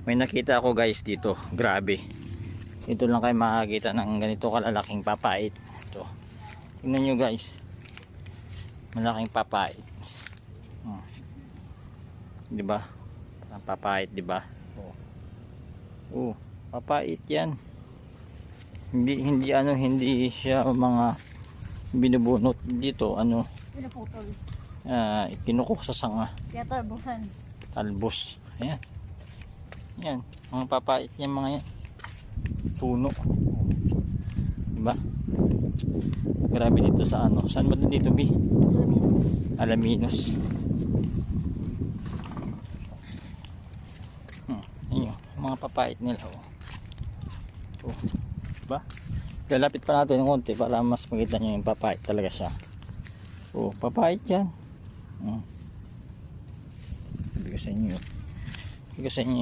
May nakita ako guys dito, grabe. Ito lang kayo makakita ng ganito kalalaking papait. Ito. Tingnan nyo guys. Malaking papait. Di ba? Papait, di ba? Oh. Papait 'yan. Hindi siya mga binubunot dito, Pinaputol. Kinukok sa sanga. Kaya talbusan. Talbos. Ayan. Yan, mga papait yan, mga yan. Puno. Diba? Grabe dito sa saan ba dito, Bi? Alaminos. Ayun, mga papait nila. Diba? Lalapit pa natin ng konti para mas makita nyo yung papait talaga siya. Papait yan. Sabi ko sa inyo.